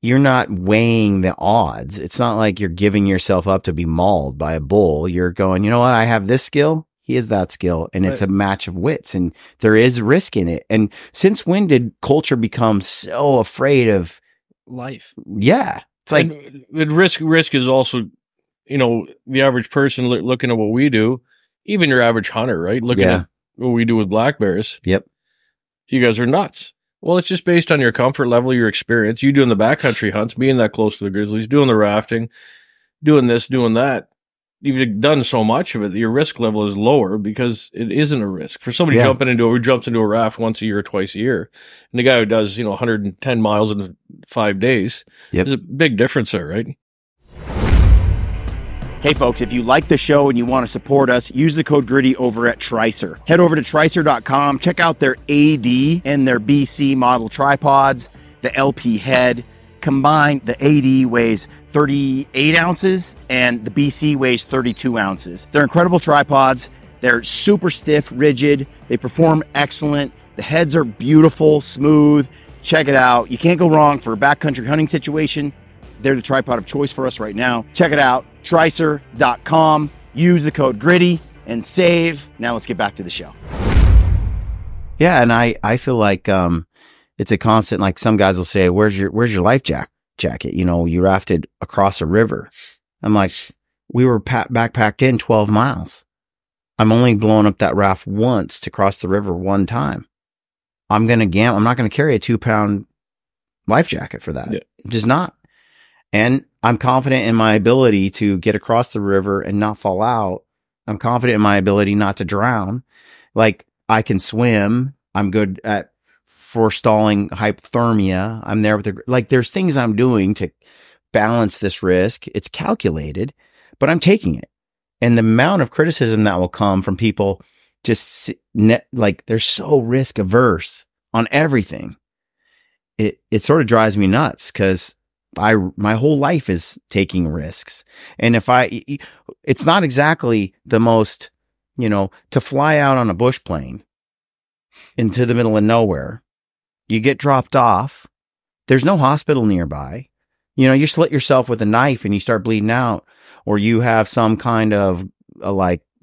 not weighing the odds. It's not like you're giving yourself up to be mauled by a bull. You're going, you know what? I have this skill. He has that skill. And it's a match of wits, and there is risk in it. And since when did culture become so afraid of life? Yeah. It's like risk is also, the average person looking at what we do, even your average hunter, right? Looking at what we do with black bears. Yep. You guys are nuts. Well, it's just based on your comfort level, your experience. You doing the backcountry hunts, being that close to the grizzlies, doing the rafting, doing this, doing that. You've done so much of it that your risk level is lower because it isn't a risk. For somebody who jumps into a raft once a year or twice a year, and the guy who does, 110 miles in 5 days, there's a big difference there, right? Hey folks, if you like the show and you want to support us, use the code GRITTY over at Tricer. Head over to Tricer.com, check out their AD and their BC model tripods, the LP head. combined, the AD weighs 38 ounces and the BC weighs 32 ounces. They're incredible tripods. They're super stiff, rigid. They perform excellent. The heads are beautiful, smooth. Check it out. You can't go wrong for a backcountry hunting situation. They're the tripod of choice for us right now. Check it out, Tricer.com. Use the code GRITTY and save. Now let's get back to the show. Yeah, and I feel like it's a constant. Like some guys will say, "Where's your life jacket? You know, you rafted across a river." I'm like, we were backpacked in 12 miles. I'm only blowing up that raft once to cross the river one time. I'm not going to carry a 2-pound life jacket for that. Yeah. Just not. And I'm confident in my ability to get across the river and not fall out. I'm confident in my ability not to drown. Like, I can swim. I'm good at forestalling hypothermia. I'm there with there's things I'm doing to balance this risk. It's calculated, but I'm taking it. And the amount of criticism that will come from people they're so risk averse on everything. It sort of drives me nuts because my whole life is taking risks. And it's not exactly the most, to fly out on a bush plane into the middle of nowhere, you get dropped off. There's no hospital nearby. You slit yourself with a knife and you start bleeding out, or you have some kind of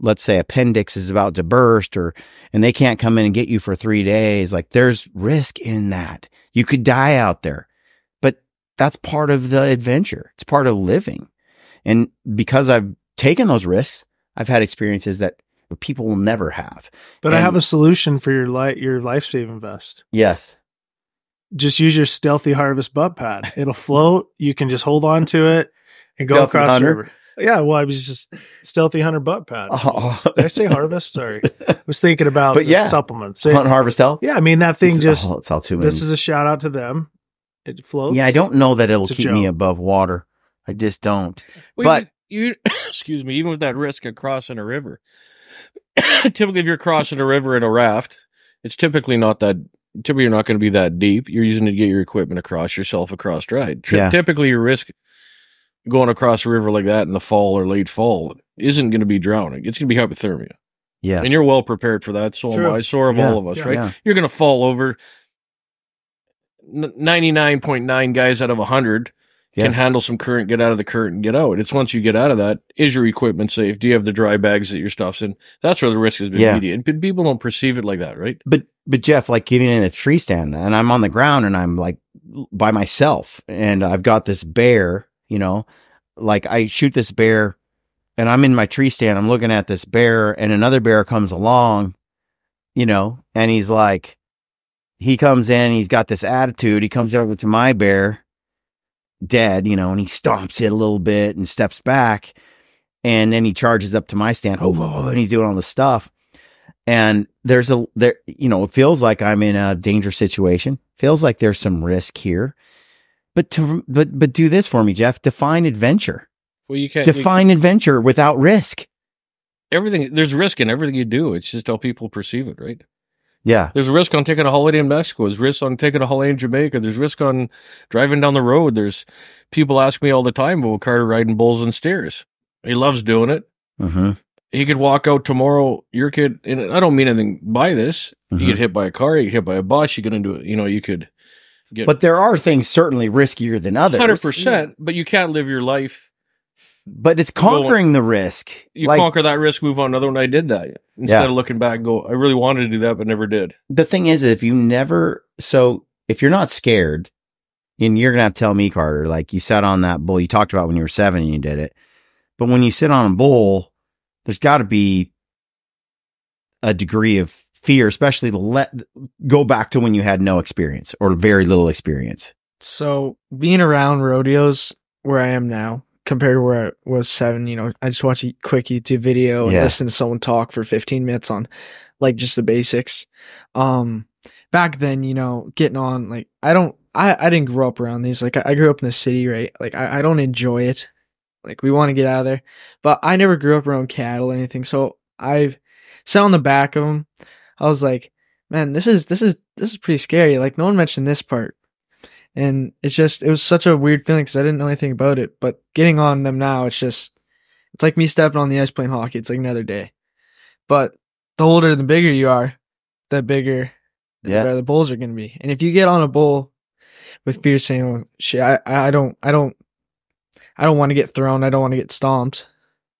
let's say appendix is about to burst, and they can't come in and get you for 3 days. Like, there's risk in that. You could die out there, but that's part of the adventure. It's part of living. And because I've taken those risks, I've had experiences that people will never have. But I have a solution for your life-saving vest. Yes. Just use your Stealthy Harvest butt pad. It'll float. You can just hold on to it and go Stealthy across Hunter? the river. Yeah, well, I was just Stealthy Hunter butt pad. Oh. Did I say Harvest? Sorry. I was thinking about supplements. Hunt Harvest Health? Yeah, I mean, that thing it's all too many. This is a shout out to them. It floats. Yeah, I don't know that it'll keep me above water. I just don't. Well, but you excuse me, even with that risk of crossing a river, typically if you're crossing a river in a raft, it's typically you're not going to be that deep. You're using it to get your equipment across, yourself across dry. Typically your risk going across a river like that in the fall or late fall isn't going to be drowning. It's going to be hypothermia. Yeah. And you're well prepared for that. So am I. So are all of us, right? Yeah. You're going to fall over. 99.9 guys out of 100 can handle some current, get out of the current and get out. It's once you get out of that, is your equipment safe? Do you have the dry bags that your stuff's in? That's where the risk has been immediate. And people don't perceive it like that, right? But Jeff, like getting in a tree stand and I'm on the ground and I'm like by myself and I've got this bear, like I shoot this bear and I'm in my tree stand. I'm looking at this bear and another bear comes along, and he's like, he comes in, he's got this attitude. He comes over to my bear dead, and he stomps it a little bit and steps back. And then he charges up to my stand. And he's doing all this stuff. And it feels like I'm in a dangerous situation. Feels like there's some risk here. But do this for me, Jeff. Define adventure. Well, you can't define adventure without risk. There's risk in everything you do. It's just how people perceive it, right? Yeah. There's a risk on taking a holiday in Mexico. There's risk on taking a holiday in Jamaica. There's risk on driving down the road. There's people ask me all the time about Carter riding bulls and steers. He loves doing it. Mm-hmm. He could walk out tomorrow. Your kid, and I don't mean anything by this. You get hit by a car. You get hit by a bus. You get into it. You could get. But there are things certainly riskier than others. 100%. But you can't live your life. But it's conquering the risk. You conquer that risk, move on another one. I did that instead of looking back and go, I really wanted to do that, but never did. The thing is, if you're not scared, and you're going to have to tell me, Carter, like you sat on that bull you talked about when you were 7 and you did it. But when you sit on a bull, there's got to be a degree of fear, especially to go back to when you had no experience or very little experience. So being around rodeos where I am now, compared to where I was 7, I just watch a quick YouTube video and listen to someone talk for 15 minutes on like just the basics. Back then, getting on, like, I didn't grow up around these. Like, I grew up in the city, right? Like, I don't enjoy it. Like, we want to get out of there, but I never grew up around cattle or anything. So I've sat on the back of them. I was like, man, this is pretty scary. Like, no one mentioned this part. And it was such a weird feeling because I didn't know anything about it. But getting on them now, it's like me stepping on the ice playing hockey. It's like another day. But the older, the bigger you are, the bigger, the better the bulls are going to be. And if you get on a bull with fear saying, "Oh shit, I don't want to get thrown. I don't want to get stomped,"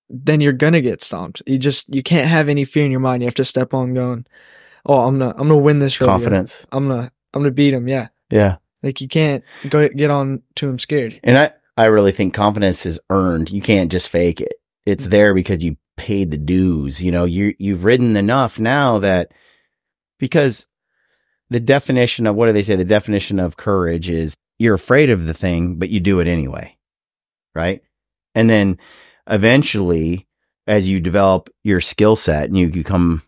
then you're gonna get stomped. You can't have any fear in your mind. You have to step on going, "Oh, I'm gonna win this rodeo. Confidence. I'm gonna beat him." Yeah. Yeah. Like you can't get on to him scared. And I really think confidence is earned. You can't just fake it. It's there because you paid the dues. You know, you've ridden enough now that, because the definition of, what do they say? The definition of courage is you're afraid of the thing, but you do it anyway. Right. And then eventually, as you develop your skill set and you become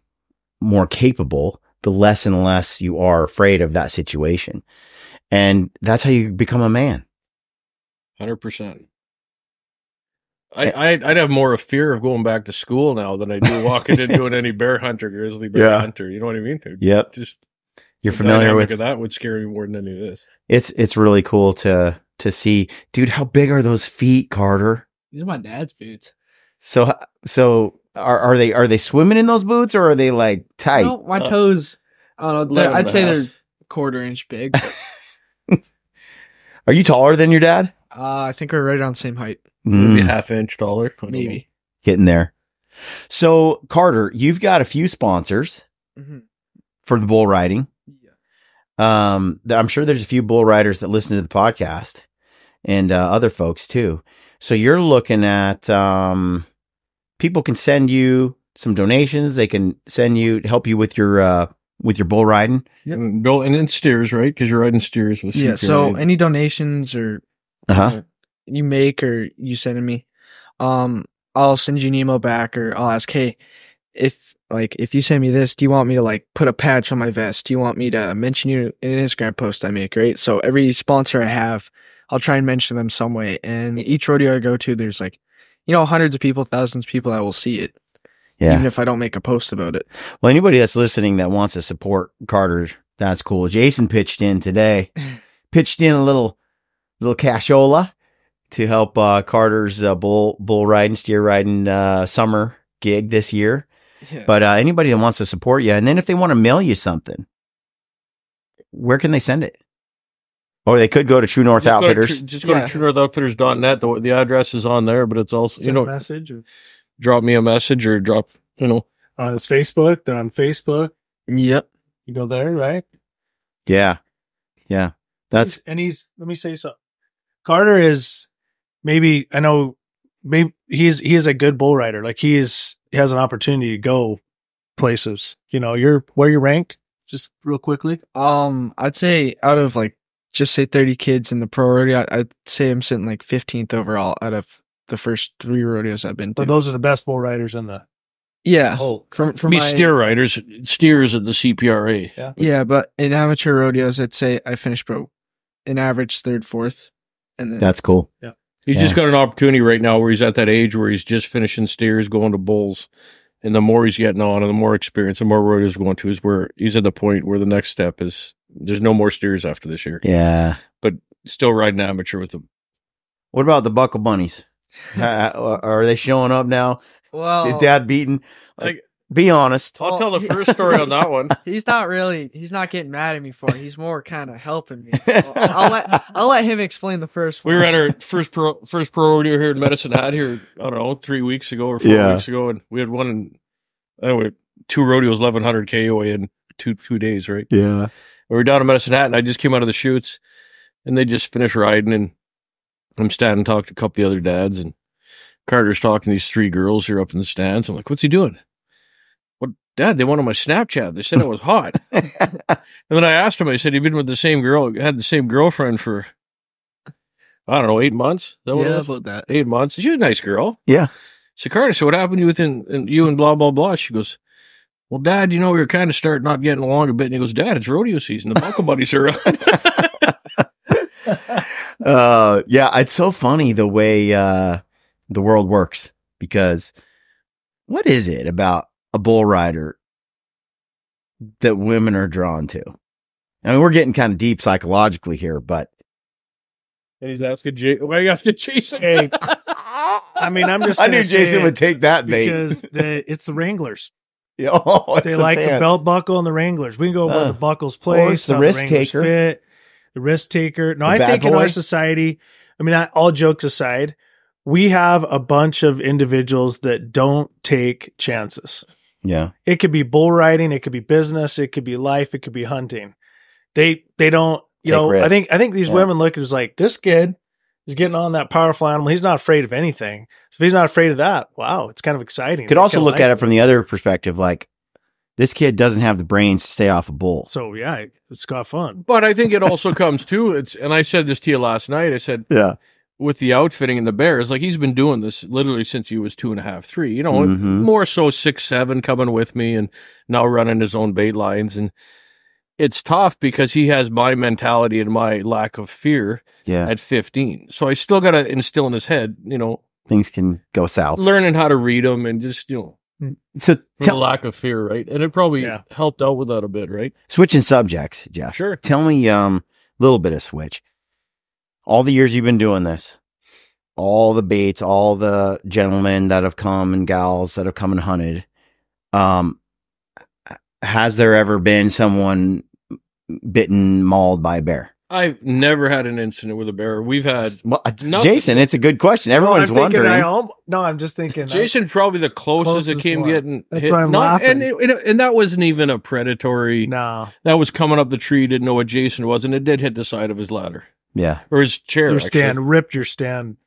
more capable, the less and less you are afraid of that situation. And that's how you become a man. 100%. I'd have more of fear of going back to school now than I do walking in doing any bear hunter, grizzly bear hunter. You know what I mean? Yep. Just you're familiar with that would scare me more than any of this. It's really cool to see, dude. How big are those feet, Carter? These are my dad's boots. So are they swimming in those boots, or are they like tight? No, my toes. I'd say they're quarter-inch big. Are you taller than your dad? I think we're right around the same height. Maybe a half-inch taller. Maybe. Getting there. So, Carter, you've got a few sponsors for the bull riding. Yeah. I'm sure there's a few bull riders that listen to the podcast, and other folks too. So you're looking at, people can send you some donations. They can help you with your bull riding. Yep. And then steers, right? Because you're riding steers with CPRA. So any donations or you make or you send to me, I'll send you an email back, or I'll ask, hey, if you send me this, do you want me to like put a patch on my vest? Do you want me to mention you in an Instagram post I make, right? So every sponsor I have, I'll try and mention them some way. And each rodeo I go to, there's like, hundreds of people, thousands of people that will see it. Yeah. Even if I don't make a post about it. Well, anybody that's listening that wants to support Carter, that's cool. Jason pitched in today, a little cashola to help Carter's bull riding, steer riding summer gig this year. Yeah. But anybody that wants to support you, and then if they want to mail you something, where can they send it? Or they could go to True North Outfitters. Just go to truenorthoutfitters.net. The address is on there, but it's also, send a message. Or drop me a message or drop, on his Facebook. They're on Facebook. Yep. You go there, right? Yeah. Yeah. Let me say something. Carter is he is a good bull rider. Like he has an opportunity to go places. Where you're ranked, just real quickly. I'd say out of just say 30 kids in the pro rodeo, I'd say I'm sitting 15th overall out of the first 3 rodeos I've been to. But those are the best bull riders in the. Yeah. Oh, from steer riders, steers at the CPRA. Yeah. Yeah, but in amateur rodeos, I'd say I finished pro, an average 3rd, 4th, and then that's cool. Yeah. He's just got an opportunity right now where he's at that age where he's just finishing steers, going to bulls, and the more he's getting on, and the more experience, the more rodeos going to, is where he's at the point where the next step is. There's no more steers after this year. Yeah. But still riding amateur with them. What about the Buckle Bunnies? Are they showing up now? Well, is Dad beaten? Be honest. I'll tell the first story on that one. He's not getting mad at me for it. He's more kind of helping me. So I'll let him explain the first one. We were at our first pro rodeo here in Medicine Hat here, I don't know, 3 weeks ago or 4 weeks ago. And we had one in 2 rodeos, 1,100 KUIU in 2 days, right? Yeah. We were down in Medicine Hat, and I just came out of the chutes, and they just finished riding, and I'm standing talking to a couple of the other dads, and Carter's talking to these 3 girls here up in the stands. I'm like, what's he doing? Well, Dad, they went on my Snapchat. They said it was hot. And then I asked him, I said, he'd been with the same girl, had the same girlfriend for, I don't know, 8 months? About that. 8 months. She's a nice girl. Yeah. So Carter said, what happened to you you and blah, blah, blah? She goes, well, Dad, we were kind of starting not getting along a bit. And he goes, Dad, it's rodeo season. The Buckle Buddies are around. Yeah, it's so funny the way the world works, because what is it about a bull rider that women are drawn to? I mean, we're getting kind of deep psychologically here, but And he's asking why are you asking Jason? Hey, I mean, I'm just. I knew gonna say Jason it would take that bait. because it's the Wranglers. Yeah, oh, it's They like the fans. belt buckle and the Wranglers. We can go where the buckles place, it's the how risk Wranglers taker. fit, the risk taker. No, The I bad think in boy. our society, I mean, all jokes aside, we have a bunch of individuals that don't take chances. Yeah. It could be bull riding, it could be business, it could be life, it could be hunting. They don't, you Take know, risks. I think these women look at us like, this kid is getting on that powerful animal. He's not afraid of anything. So if he's not afraid of that, wow, it's kind of exciting. Could also look at it from the other perspective, like this kid doesn't have the brains to stay off a bull. So yeah, it's got fun. But I think it also comes to and I said this to you last night. I said, Yeah. with the outfitting and the bears, like he's been doing this literally since he was 2.5, 3, you know, Mhm. more so 6, 7 coming with me and now running his own bait lines. And it's tough because he has my mentality and my lack of fear Yeah. at 15. So I still got to instill in his head, you know, Things can go south. learning how to read them and just, you know, So the lack of fear, right? And it probably Yeah. helped out with that a bit, right? switching subjects, Jeff. Sure. Tell me little bit of switch. All the years you've been doing this, all the baits, all the gentlemen that have come and gals that have come and hunted, has there ever been someone bitten, mauled by a bear? I've never had an incident with a bear. We've had Well, nothing. Jason, it's a good question. Everyone's I'm thinking wondering. I'm just thinking. Jason probably the closest it Closest came one. getting That's hit. why I'm laughing. And that wasn't even a predatory. No, That was coming up the tree. Didn't know what Jason was, and it did hit the side of his ladder Yeah. or his chair. your actually. stand ripped your stand.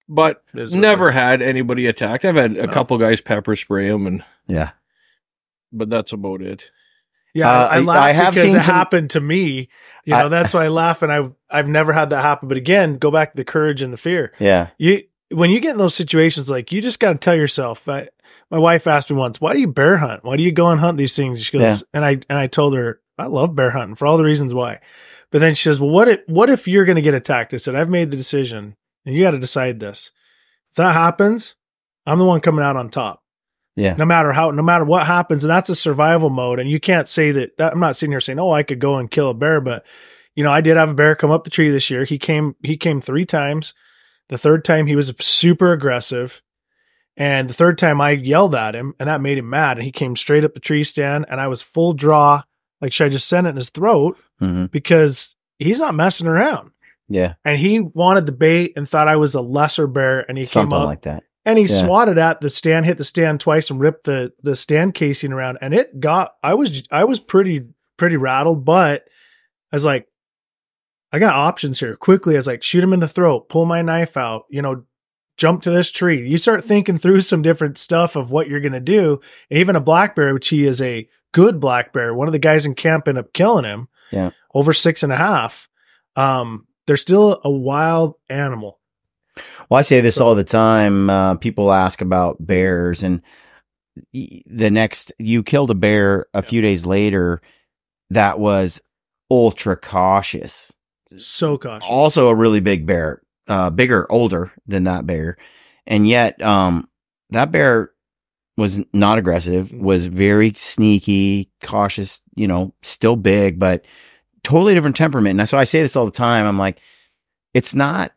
But Is what never it- had anybody attacked. I've had a couple guys pepper spray him, Yeah. but that's about it. Yeah, I laugh I have because seen it some- happened to me. You know, that's why I laugh, and I've never had that happen. But again, go back to the courage and the fear. Yeah. When you get in those situations, like you just got to tell yourself. My wife asked me once, "Why do you bear hunt? Why do you go and hunt these things?" She goes, and I told her I love bear hunting for all the reasons why. But then she says, "Well, what if you're going to get attacked?" I said, "I've made the decision, and you got to decide this. If that happens, I'm the one coming out on top. Yeah. No matter what happens, and that's a survival mode. And you can't say that I'm not sitting here saying, oh, I could go and kill a bear, but you know, I did have a bear come up the tree this year. He came 3 times. The third time he was super aggressive. And the third time I yelled at him and that made him mad. And he came straight up the tree stand and I was full draw. Like, should I just send it in his throat? Mm-hmm. Because he's not messing around. Yeah. And he wanted the bait and thought I was a lesser bear. And he Something came up. like that. And he Yeah. swatted at the stand, hit the stand twice, and ripped the stand casing around. And it got. I was pretty rattled, but I was like, I got options here. Quickly, I was like, shoot him in the throat, pull my knife out, you know, jump to this tree. You start thinking through some different stuff of what you're gonna do. And even a black bear, which he is a good black bear. One of the guys in camp ended up killing him. Yeah. Over 6.5. They're still a wild animal. Well, I say this all the time. People ask about bears, and you killed a bear a few days later that was ultra cautious. So cautious. Also a really big bear, bigger, older than that bear. And yet, that bear was not aggressive, was very sneaky, cautious, you know, still big, but totally different temperament. And that's why I say this all the time. I'm like, it's not,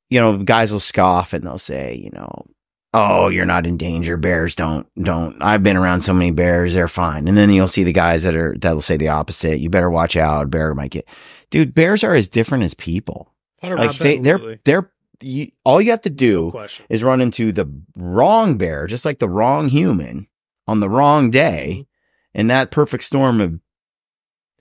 you know, guys will scoff and they'll say, you know, oh, you're not in danger. Bears don't. I've been around so many bears. They're fine. And then you'll see the guys that'll say the opposite. You better watch out. A bear might get, dude, bears are as different as people. 100%. Like they're all you have to do question. is run into the wrong bear, just like the wrong human on the wrong day. And that perfect storm of,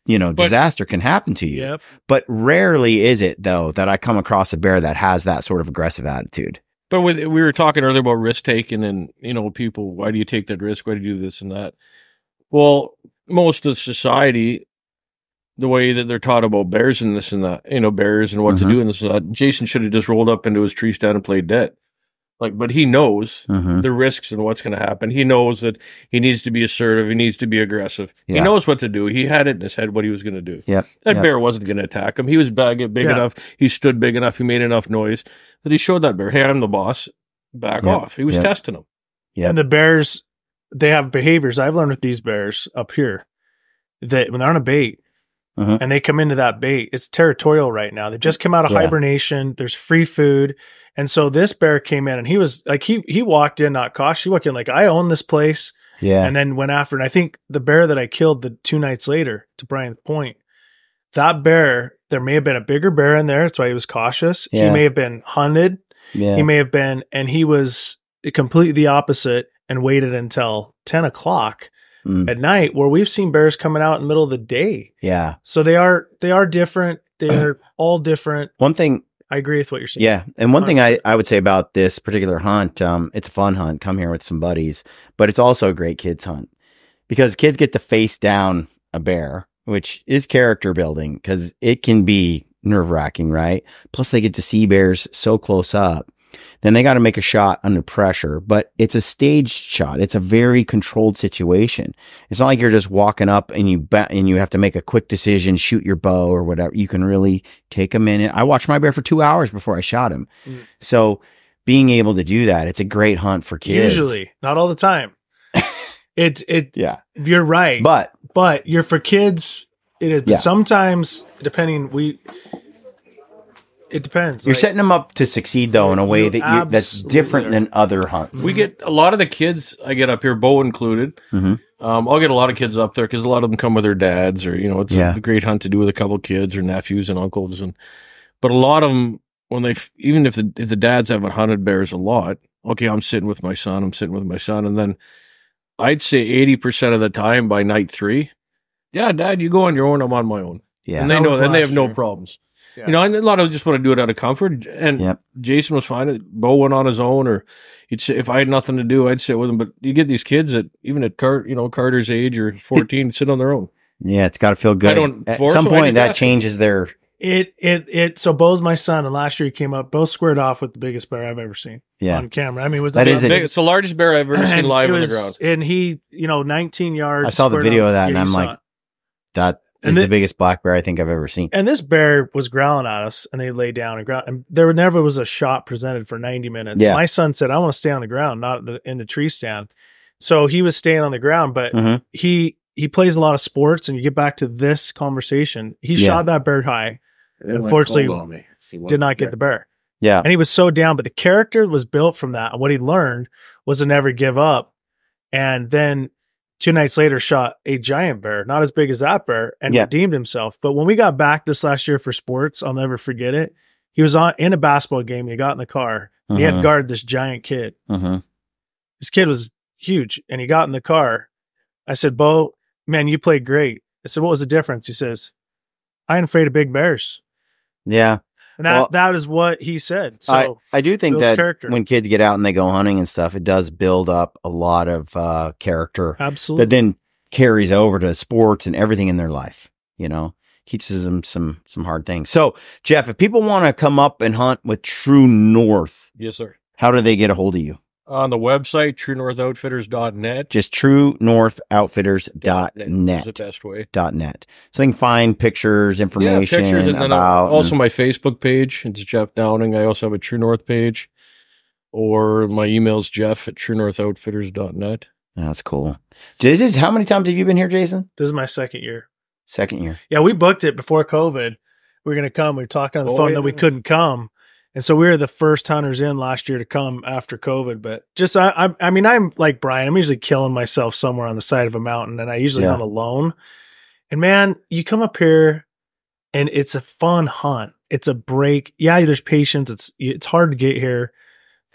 you know, disaster can happen to you. Yep. But rarely is it, though, that I come across a bear that has that sort of aggressive attitude. But we were talking earlier about risk taking and, you know, people, why do you take that risk? Why do you do this and that? Well, most of society, the way that they're taught about bears and this and that, you know, bears and what to do and this and that, Jason should have just rolled up into his tree stand and played dead. Like, but he knows the risks and what's going to happen. He knows that he needs to be assertive. He needs to be aggressive. Yeah. He knows what to do. He had it in his head what he was going to do. Yep. That bear wasn't going to attack him. He was big enough. He stood big enough. He made enough noise that he showed that bear, hey, I'm the boss. Back off. He was testing him. Yeah. And the bears, they have behaviors. I've learned with these bears up here that when they're on a bait, and they come into that bait. It's territorial right now. They just come out of hibernation. There's free food. And so this bear came in and he was like, he walked in, not cautious. He walked in like, I own this place. Yeah. And then went after, and I think the bear that I killed the 2 nights later, to Brian's point, that bear, there may have been a bigger bear in there. That's why he was cautious. Yeah. He may have been hunted. Yeah. He may have been, and he was completely the opposite and waited until 10 o'clock at night, where we've seen bears coming out in the middle of the day. Yeah. So they are different. They're all different. One thing, I agree with what you're saying. yeah. And one thing I would say about this particular hunt, it's a fun hunt. Come here with some buddies, but it's also a great kids hunt because kids get to face down a bear, which is character building because it can be nerve wracking, right? Plus they get to see bears so close up. Then they got to make a shot under pressure, but it's a staged shot. It's a very controlled situation. It's not like you're just walking up and you have to make a quick decision, shoot your bow or whatever. You can really take a minute. I watched my bear for 2 hours before I shot him. So being able to do that, it's a great hunt for kids. Usually, not all the time. Yeah, you're right. But you're for kids. It is. Yeah. Sometimes, it depends. You're setting them up to succeed though in a way that's different than other hunts. We get a lot of the kids I get up here, bow included. I'll get a lot of kids up there because a lot of them come with their dads, or it's a great hunt to do with a couple of kids or nephews and uncles. But a lot of them, when even if the dads haven't hunted bears a lot, okay, I'm sitting with my son, and then I'd say 80% of the time by night 3, yeah, Dad, you go on your own, I'm on my own. Yeah, and they know, and they have no problems. Yeah. And a lot of them just want to do it out of comfort. And Jason was fine. Bo went on his own, or he'd say, if I had nothing to do, I'd sit with him. But you get these kids that even at Carter's age or 14, sit on their own. Yeah, it's got to feel good. At some point, that changes their. So Bo's my son, and last year he came up. Bo squared off with the biggest bear I've ever seen on camera. I mean, it's the largest bear I've ever seen live on the ground. And he, 19 yards. I saw the video of that, and I'm like, that is the biggest black bear I think I've ever seen. And this bear was growling at us, and they lay down and ground. And there never was a shot presented for 90 minutes. Yeah. My son said, I want to stay on the ground, not in the tree stand. So he was staying on the ground, but he plays a lot of sports, and you get back to this conversation. He shot that bird high. Unfortunately, did not get the bear. Yeah. And he was so down, but the character was built from that. And what he learned was to never give up. And then 2 nights later shot a giant bear, not as big as that bear, and redeemed himself. But when we got back this last year for sports, I'll never forget it. He was in a basketball game. He got in the car. He had guarded this giant kid. This kid was huge, and he got in the car. I said, Bo, man, you played great. I said, what was the difference? He says, I ain't afraid of big bears. Yeah. And that is what he said. So I do think that when kids get out and they go hunting and stuff, it does build up a lot of character. Absolutely. That then carries over to sports and everything in their life, teaches them some hard things. So, Jeff, if people want to come up and hunt with True North, yes, sir. How do they get a hold of you? On the website, truenorthoutfitters.net. Just truenorthoutfitters.net. Is the best way. .net. So they can find pictures, information pictures, and then also my Facebook page. It's Jeff Downing. I also have a True North page. Or my email's jeff@truenorthoutfitters.net. That's cool. How many times have you been here, Jason? This is my second year. Second year. Yeah, we booked it before COVID. We were going to come. We were talking on the phone that we couldn't come. And so we were the first hunters in last year to come after COVID. But just, I mean, I'm like Brian. I'm usually killing myself somewhere on the side of a mountain, and I usually hunt alone. And man, you come up here, and it's a fun hunt. It's a break. Yeah, there's patience. It's hard to get here.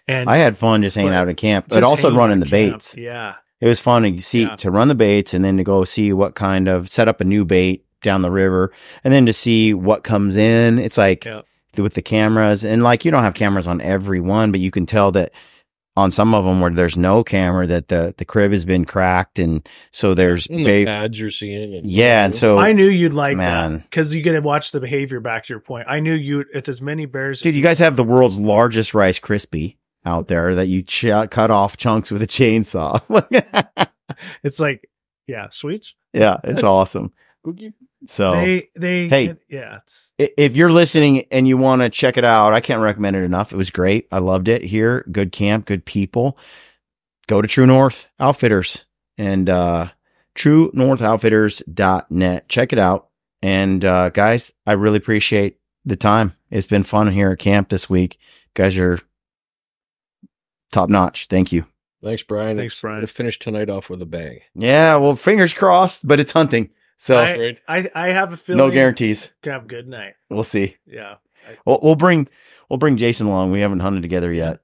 And I had fun just hanging out at camp, but also running the baits. Yeah, it was fun to run the baits, and then to go see what kind of set up a new bait down the river, and then to see what comes in. It's like. Yeah. With the cameras, and you don't have cameras on every one, but you can tell that on some of them where there's no camera that the crib has been cracked, and so there's the pads you're seeing. And so I knew you'd like that because you get to watch the behavior. Back to your point, I knew you with as many bears. Dude, you guys have the world's largest Rice Krispie out there that you cut off chunks with a chainsaw. It's like, sweets. Yeah, it's awesome. Cookie. So if you're listening and you want to check it out, I can't recommend it enough. It was great. I loved it here. Good camp, good people. Go to True North Outfitters and truenorthoutfitters.net. Check it out. And guys, I really appreciate the time. It's been fun here at camp this week. You guys are top notch. Thank you. Thanks, Brian. Thanks, Brian. To finish tonight off with a bang. Yeah, well, fingers crossed, but it's hunting. So I have a feeling. No guarantees. Can have a good night. We'll see. Yeah. We'll bring Jason along. We haven't hunted together yet.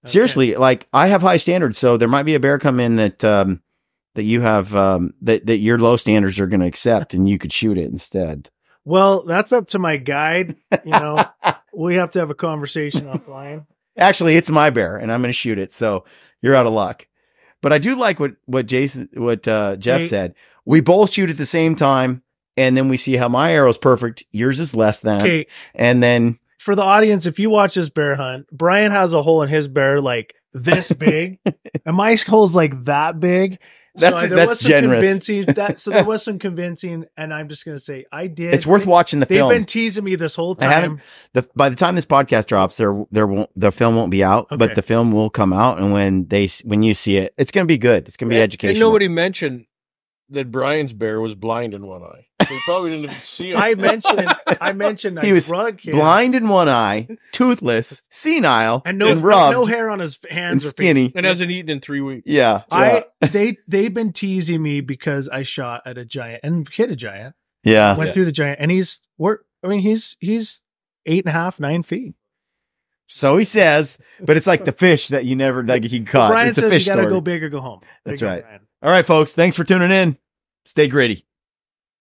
Okay. Seriously, like I have high standards, so there might be a bear come in that you have that your low standards are going to accept, and you could shoot it instead. Well, that's up to my guide. You know, we have to have a conversation offline. Actually, it's my bear, and I'm going to shoot it. So you're out of luck. But I do like what Jeff said. We both shoot at the same time, and then we see how my arrow's perfect. Yours is less than. Okay. And then for the audience, if you watch this bear hunt, Brian has a hole in his bear like this big, and my hole's like that big. That's generous. So there was some convincing, and I'm just gonna say I did. It's worth watching the film. They've been teasing me this whole time. By the time this podcast drops, the film won't be out, but the film will come out, and when you see it, it's gonna be good. It's gonna be educational. And nobody mentioned that Brian's bear was blind in one eye. So he probably didn't even see him. I mentioned he was blind in one eye, toothless, senile, and rubbed, no hair on his hands, and skinny, and hasn't eaten in 3 weeks. Yeah, they've been teasing me because I shot at a giant and hit a giant. Yeah, went through the giant, and he's 8.5, 9 feet. So he says, but it's like the fish that you never he caught. Brian it's a says fish you got to story. go big or go home. That's right. All right, folks. Thanks for tuning in. Stay gritty.